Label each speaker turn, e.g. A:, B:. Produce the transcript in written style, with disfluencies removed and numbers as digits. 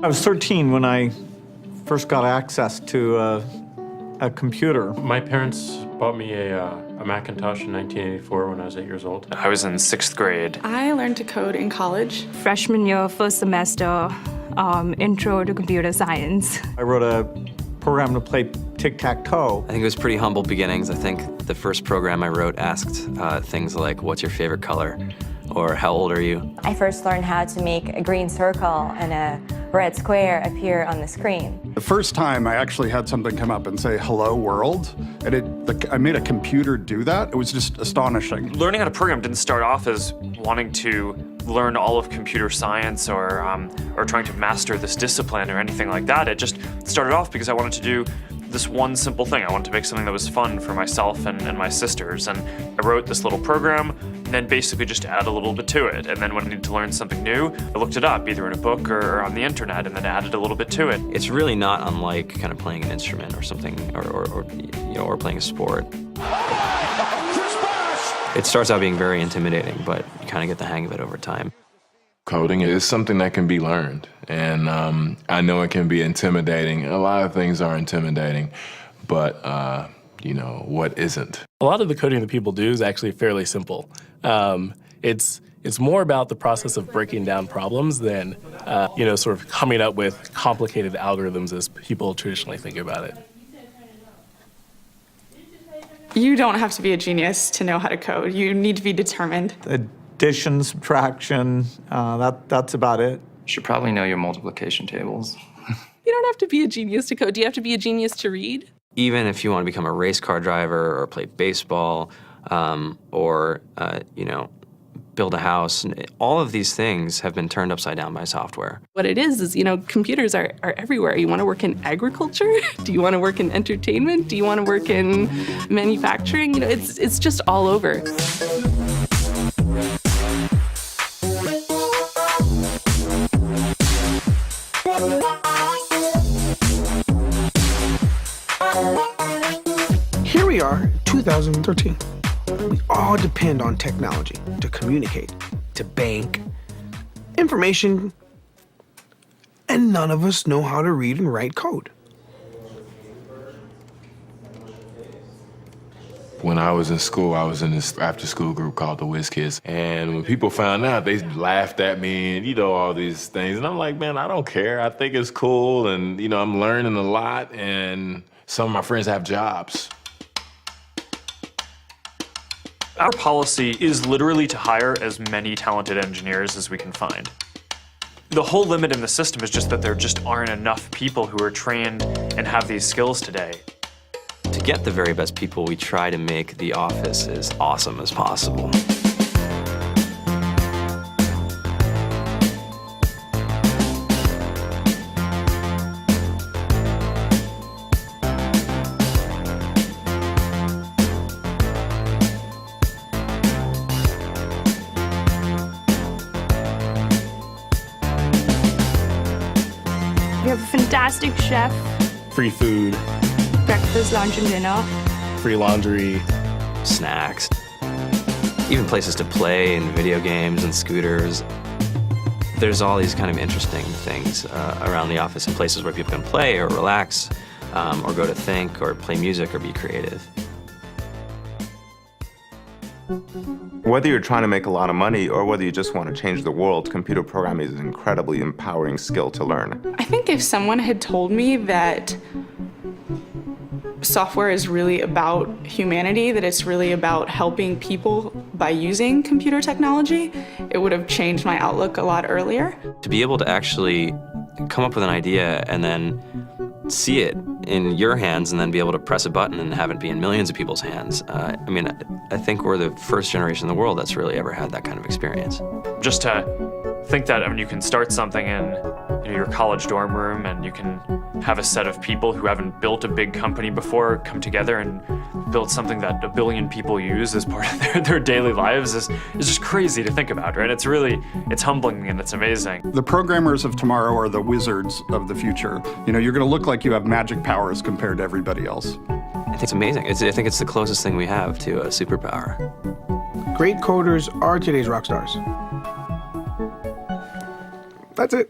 A: I was 13 when I first got access to a computer.
B: My parents bought me a Macintosh in 1984 when I was 8 years old.
C: I was in 6th grade.
D: I learned to code in college.
E: Freshman year, first semester, intro to computer science.
A: I wrote a program to play tic-tac-toe.
F: I think it was pretty humble beginnings. I think the first program I wrote asked things like, what's your favorite color? Or how old are you?
G: I first learned how to make a green circle and a red square appear on the screen.
H: The first time I actually had something come up and say, hello world, and I made a computer do that. It was just astonishing.
C: Learning how to program didn't start off as wanting to learn all of computer science or trying to master this discipline or anything like that. It just started off because I wanted to do this one simple thing. I wanted to make something that was fun for myself and my sisters. And I wrote this little program and then basically just add a little bit to it. And then when I needed to learn something new, I looked it up either in a book or on the internet and then added a little bit to it.
F: It's really not unlike kind of playing an instrument or something, or playing a sport. It starts out being very intimidating, but you kind of get the hang of it over time.
I: Coding is something that can be learned, and I know it can be intimidating. A lot of things are intimidating, but what isn't?
J: A lot of the coding that people do is actually fairly simple. It's more about the process of breaking down problems than sort of coming up with complicated algorithms as people traditionally think about it.
D: You don't have to be a genius to know how to code. You need to be determined.
A: Addition, subtraction, that's about it.
C: You should probably know your multiplication tables.
K: You don't have to be a genius to code. Do you have to be a genius to read?
F: Even if you want to become a race car driver or play baseball or build a house, all of these things have been turned upside down by software.
K: What it is, computers are everywhere. You want to work in agriculture? Do you want to work in entertainment? Do you want to work in manufacturing? It's just all over.
L: Here we are, 2013. We all depend on technology to communicate, to bank, information, and none of us know how to read and write code.
I: When I was in school, I was in this after-school group called the Whiz Kids. And when people found out, they laughed at me and, all these things. And I'm like, man, I don't care. I think it's cool. And, I'm learning a lot. And some of my friends have jobs.
C: Our policy is literally to hire as many talented engineers as we can find. The whole limit in the system is just that there just aren't enough people who are trained and have these skills today.
F: To get the very best people, we try to make the office as awesome as possible.
E: We have a fantastic chef,
J: Free food,
E: breakfast, lunch, and dinner.
J: free laundry.
F: Snacks, even places to play and video games and scooters. There's all these kind of interesting things around the office and places where people can play or relax or go to think or play music or be creative.
M: Whether you're trying to make a lot of money or whether you just want to change the world, computer programming is an incredibly empowering skill to learn.
D: I think if someone had told me that software is really about humanity, that it's really about helping people by using computer technology, it would have changed my outlook a lot earlier.
F: To be able to actually come up with an idea and then see it in your hands and then be able to press a button and have it be in millions of people's hands. I think we're the first generation in the world that's really ever had that kind of experience.
C: Just to think that, you can start something in your college dorm room and you can have a set of people who haven't built a big company before come together and build something that 1 billion people use as part of their daily lives is just crazy to think about, right? It's humbling and it's amazing.
H: The programmers of tomorrow are the wizards of the future. You're going to look like you have magic powers compared to everybody else.
F: I think it's amazing. I think it's the closest thing we have to a superpower.
L: Great coders are today's rock stars. That's it.